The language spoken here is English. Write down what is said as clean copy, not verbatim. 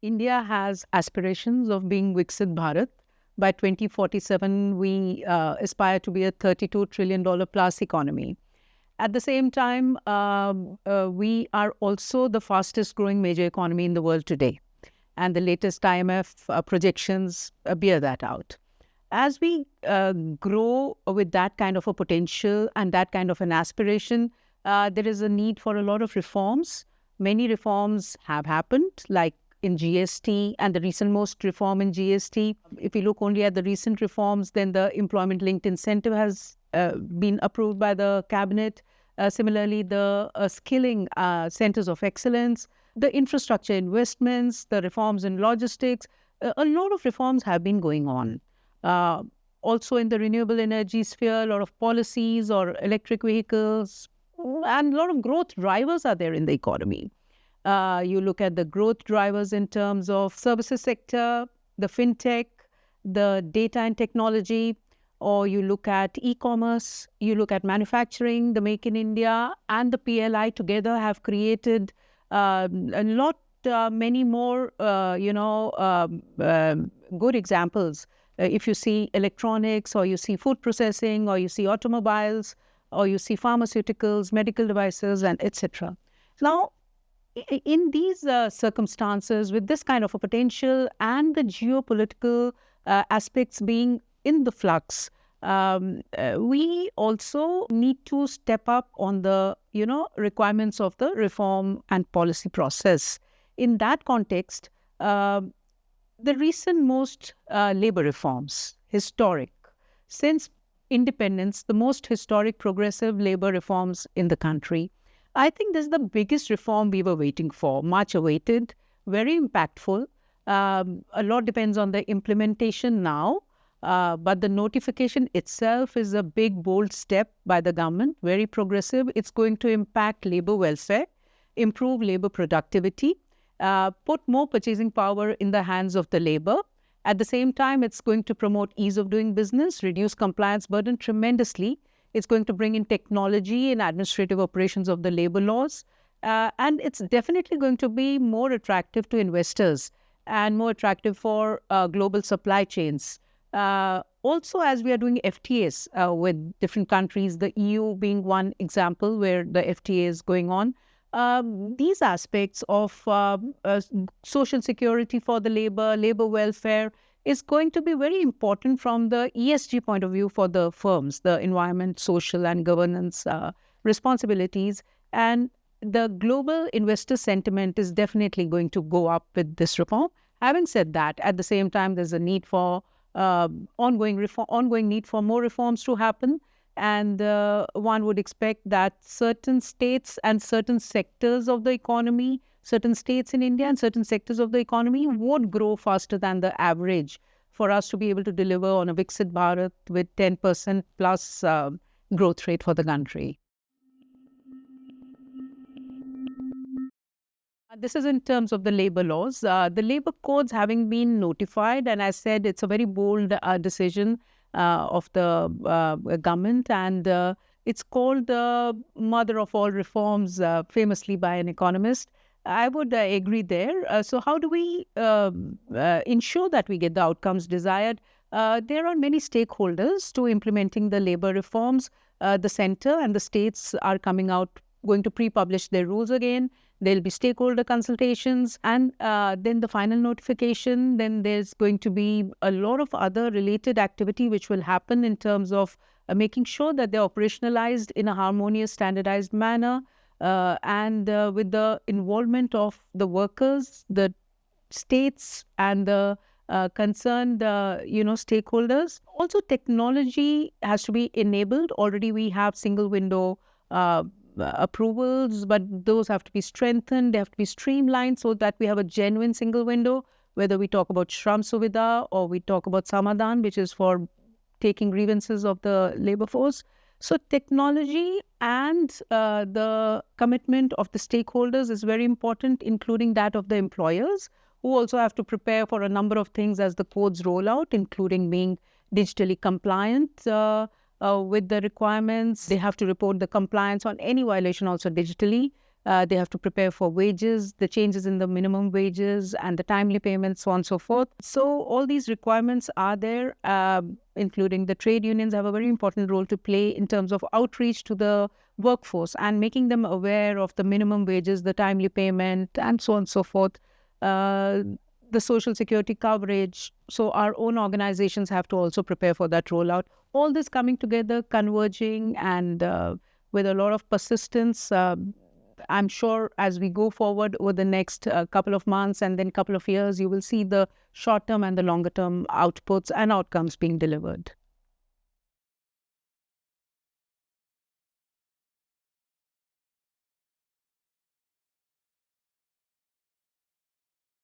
India has aspirations of being Viksit Bharat. By 2047, we aspire to be a $32 trillion plus economy. At the same time, we are also the fastest growing major economy in the world today. And the latest IMF projections bear that out. As we grow with that kind of a potential and that kind of an aspiration, there is a need for a lot of reforms. Many reforms have happened, like in GST and the recent most reform in GST. If we look only at the recent reforms, then the employment-linked incentive has been approved by the cabinet. Similarly, the skilling centers of excellence, the infrastructure investments, the reforms in logistics, a lot of reforms have been going on. Also in the renewable energy sphere, a lot of policies or electric vehicles, and a lot of growth drivers are there in the economy. You look at the growth drivers in terms of services sector, the fintech, the data and technology, or you look at e-commerce, you look at manufacturing, the Make in India and the PLI together have created many more, good examples. If you see electronics, or you see food processing, or you see automobiles, or you see pharmaceuticals, medical devices, and etc. Now, in these circumstances, with this kind of a potential and the geopolitical aspects being in the flux, we also need to step up on the requirements of the reform and policy process. In that context, the recent most labour reforms, historic, since independence, the most historic progressive labour reforms in the country, I think this is the biggest reform we were waiting for, much awaited, very impactful. A lot depends on the implementation now, but the notification itself is a big, bold step by the government, very progressive. It's going to impact labour welfare, improve labour productivity, put more purchasing power in the hands of the labour. At the same time, it's going to promote ease of doing business, reduce compliance burden tremendously. It's going to bring in technology and administrative operations of the labour laws. And it's definitely going to be more attractive to investors and more attractive for global supply chains. Also, as we are doing FTAs with different countries, the EU being one example where the FTA is going on, these aspects of social security for the labour welfare is going to be very important from the ESG point of view for the firms, the environment, social and governance responsibilities. And the global investor sentiment is definitely going to go up with this reform. Having said that, at the same time, there's a need for ongoing need for more reforms to happen. And one would expect that certain states and certain sectors of the economy, certain states in India and certain sectors of the economy would grow faster than the average for us to be able to deliver on a Viksit Bharat with 10% plus growth rate for the country. This is in terms of the labour laws. The labour codes having been notified, and as said, it's a very bold decision of the government, and it's called the mother of all reforms, famously by an economist. I would agree there. So how do we ensure that we get the outcomes desired? There are many stakeholders to implementing the labour reforms. The centre and the states are going to pre-publish their rules again. There'll be stakeholder consultations, and then the final notification. Then there's going to be a lot of other related activity which will happen in terms of making sure that they're operationalized in a harmonious, standardized manner, and with the involvement of the workers, the states, and the concerned, stakeholders. Also, technology has to be enabled. Already we have single window approvals, but those have to be strengthened. They have to be streamlined so that we have a genuine single window, whether we talk about Shram Suvidha or we talk about Samadhan, which is for taking grievances of the labour force. So technology and the commitment of the stakeholders is very important, including that of the employers, who also have to prepare for a number of things as the codes roll out, including being digitally compliant with the requirements. They have to report the compliance on any violation also digitally. They have to prepare for wages, the changes in the minimum wages and the timely payments, so on and so forth. So all these requirements are there, including the trade unions have a very important role to play in terms of outreach to the workforce and making them aware of the minimum wages, the timely payment, and so on and so forth. The social security coverage. So our own organizations have to also prepare for that rollout. All this coming together, converging, and with a lot of persistence. I'm sure as we go forward over the next couple of months and then couple of years, you will see the short-term and the longer-term outputs and outcomes being delivered.